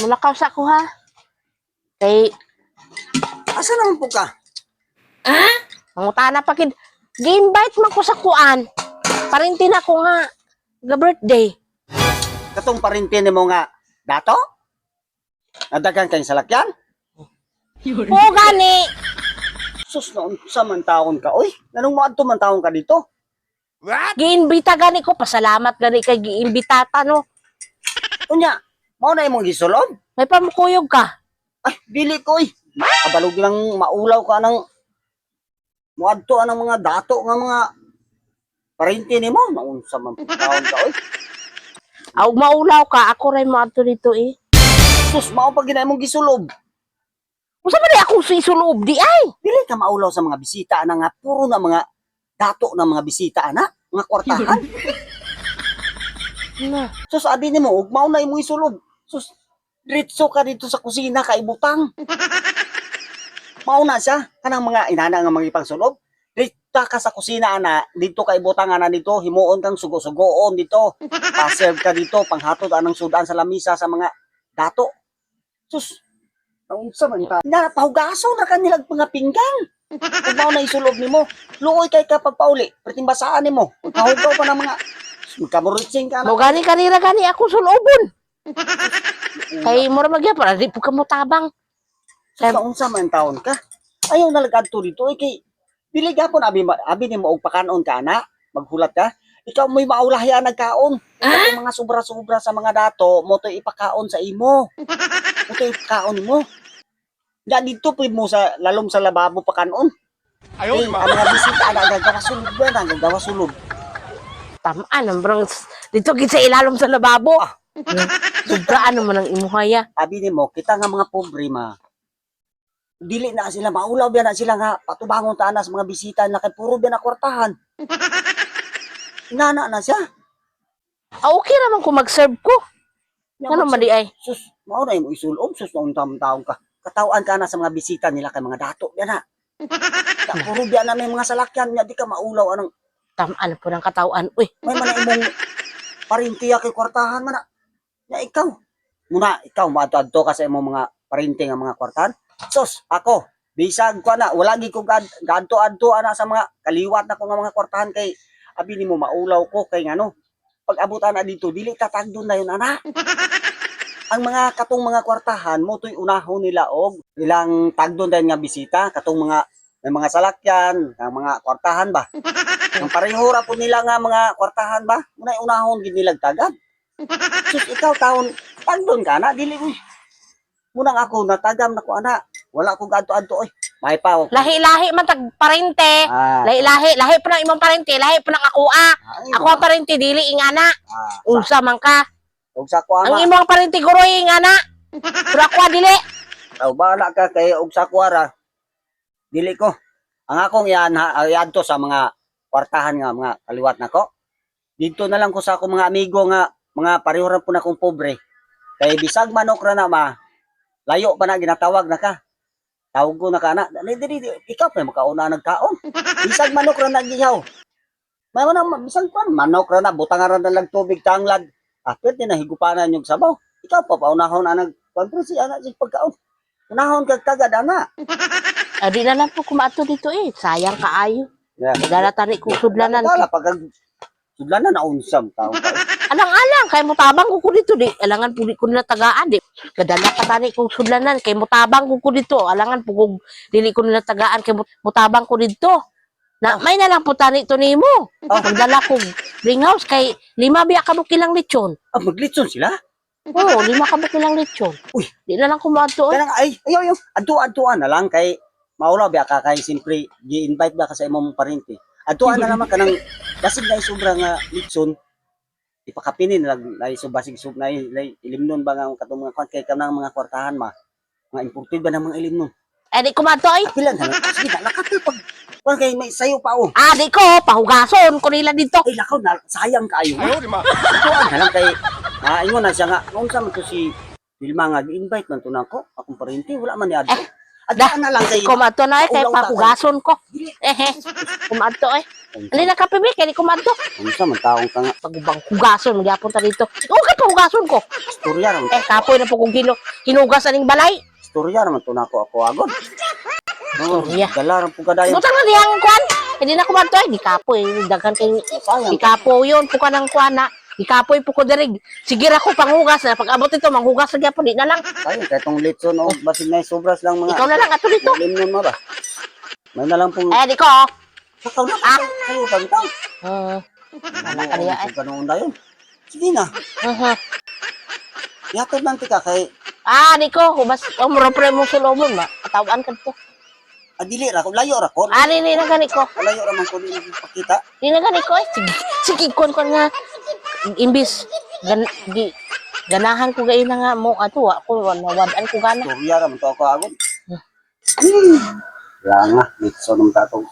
Mulakaw sa ako ha. Kay, Asa naman po ka? mangutana pa kid. Gi-invite man ko sa kuan. Parintin ako nga. Ga-birthday. Katong parintin mo nga dato? Nadagan kayong salakyan? Oo gani. Sus, noon sa man taon ka. Uy, nanong maadto man taon ka dito? Gi-invita gani ko. Pasalamat gani kay gi-imbitata no. Unya, mao na imong gisulob? May pamukuyog ka. Ay, dili ko kabalog lang maulaw ka ng muadto ang mga dato nga mga parinti nimo. Noon sa man taon ka, uy. Aw maulaw ka. Ako rin mo ato dito eh. Sus, mao pa ginay mong gisulob. Usa man di ako sulob di ay. Dili ka maulaw sa mga bisita na nga puro na mga dato na mga bisita ana, mga kwartahan. Na. Sus, abi nimo ug mao na imong isulob. Sus, diretso ka dito sa kusina kay butang. Mao na siya kanang mga inana nga mga ipangsulob. Dito ka sa kusina ana, dito kay butang ana dito, himuon kang sugo-sugoon dito. Pa-serve ka dito panghatod anang sudan sa lamisa sa mga dato. Sus, naunsa man ta? Na pahugaso na kanilang mga pinggan. Ug mao na isulob nimo. Luoy kay kapag pauli, perting basaan nimo. Ug kahugaw pa ng mga kamuritsing ka Mo na. gani kanira gani ako sulobon. Kay mura magya para di po ka mo tabang. Sa unsa man taon ka? Ayaw na lagadto dito kay dili gyapon abi nimo og pakanon ka ana, maghulat ka. Ikaw mo'y maulahya nagkaon. Ang mga sobra-sobra sa mga dato mo to ipakaon sa imo. Mo to ipakaon mo. Da dito pud mo sa lalom sa lababo pakanon. Ayaw ang mga bisita ana gagawa sulod ba na gagawa sulod. Tamaan ang brong dito gid sa ilalom sa lababo. Sobra ano man ang imuhaya. Abi nimo kita nga mga pobre ma. Dili na sila maulaw biya na sila nga patubangon ta na sa mga bisita na kay puro biya na kwartahan. Inana na siya. Ah, okay naman kung mag-serve ko. Ano man di ay? Sus, mao na imong isulob sus noong taon ka. Katawan ka na sa mga bisita nila kay mga dato biya na. Da puro biya na may mga salakyan nya di ka maulaw anong Tamaan po ng katawan. Uy, may man na imong parintiya kay kwartahan man na. Ya ikaw. Muna ikaw maadto ka sa imong mga parinti nga mga kwartahan. Sus, ako bisag ko na wala gi ko gadto-adto ana sa mga kaliwat na ko nga mga kwartahan kay abi nimo maulaw ko kay ngano pag abutan na dito dili tatagdon na yun ana. Ang mga katong mga kwartahan mo tuy unahon nila og ilang tagdon din nga bisita katong mga may mga salakyan nga mga kwartahan ba. Ang pareho ra po nila nga mga kwartahan ba munay unahon gid nila tagad. Sus ikaw taon tagdon ka na dili uy. Munang ako natagam na ko ana. Wala ko gadto-adto oy. May pa. lahi-lahi man tag parente. Lahi-lahi, lahi pa ng imong parente, lahi pa ng ako ah. Ako ang parente dili ingana. Unsa man ka? Og sa ko Ang ama. imong parente guroy ingana. Pero ako dili. Aw bala ka kay og sa kuara. Dili ko. Ang akong yan yadto sa mga kwartahan nga mga kaliwat nako. Dito na lang ko sa akong mga amigo nga mga pareho ra po na kong pobre. Kay bisag manok ra na ma. Layo pa na ginatawag na ka. Tawag ko na ka na. Dili ikaw pa makauna nagkaon. Bisag manok ra nagihaw. May man bisag pan manok ra na butang ra na lang tubig tanglad. Pwede na higupanan yung sabaw. Ikaw pa paunahon na nagkontresi ana sig pagkaon. Unahon kag tagad ana. Di na lang po kumato dito eh. Sayang kaayo. Yeah. Dala tani kong sudlanan. Dala pag sudlanan na unsam tao. Alang-alang kay mutabang ko dito di. Alangan po di ko nila tagaan di. Kadala ka tani kong sudlanan kay mutabang ko dito. Alangan po kung dili ko nila tagaan kay mutabang ko dito. Na may na lang po tani to nimo. Pagdala ko ring house kay 5 biya ka kilang lechon. Maglitson sila? Oo, 5 ka kilang lechon. Uy, di na lang kumato. Kaya nga ay ayo adto-adtoan na lang kay maulaw biya ka kay simpre gi-invite ba ka sa imong parente. Adtuan na naman kanang basig na sobra nga litson. Ipakapinin lang lay so basig sub na ilimnon ba nga katong mga kay kanang mga kwartahan ma. Mga imported ba ng mga ilimnon? Di kumato ay. Pilan na sige na lakat pag kay may sayo pa o. Di ko pahugason ko nila dito. Ay lakaw na sayang kaayo. Adtuan na lang kay ingon na siya nga unsa man to si Vilma nga gi-invite man to nako akong parente wala man ni adto. Adaan na lang kay Kumato na ay kay Ulaw ta, pahugason ko. Kumato ay. Hindi na kape, be, kaya di kumadto. Unsa man taong ka nga Pagubang hugason, magyapon ta dito. Okay pa hugason ko. istorya naman. Kapoy na po kong hinugas aning balay. Istorya naman to nako ako agad. Istorya. Dala ran po kadayon. Butang na diyang kwan. Hindi na kumadto di kapoy. Daghan kay Sayang. di kapoy yun. Puka ng kwan na. Di kapoy po ko dirig. Sige ako panghugas na. Pag abot ito, manghugas na gyapon. Di na lang. Sayang kay tong litson o basig na sobras lang mga. Ikaw na lang ato dito. Limnon mo ba? May na lang pong Di ko. Oh. ikaw na. Kayo pa bitaw. Wala ka niya eh. Kanoon dayon. Sige na. Yatod nang tika kay Di ko. Bas, umropre mo sulomon ba? Katawan ka to. adili ra ko layo ra ko. Ni na gani ko. Layo ra man ko ni pakita. Di na gani ko eh. Sige, kon nga. Imbis. Ganahan ko gayon na nga mo. Ato, ako, nawadaan ko gana. Istorya ra man to ako agad. Wala nga, litson ng tatong.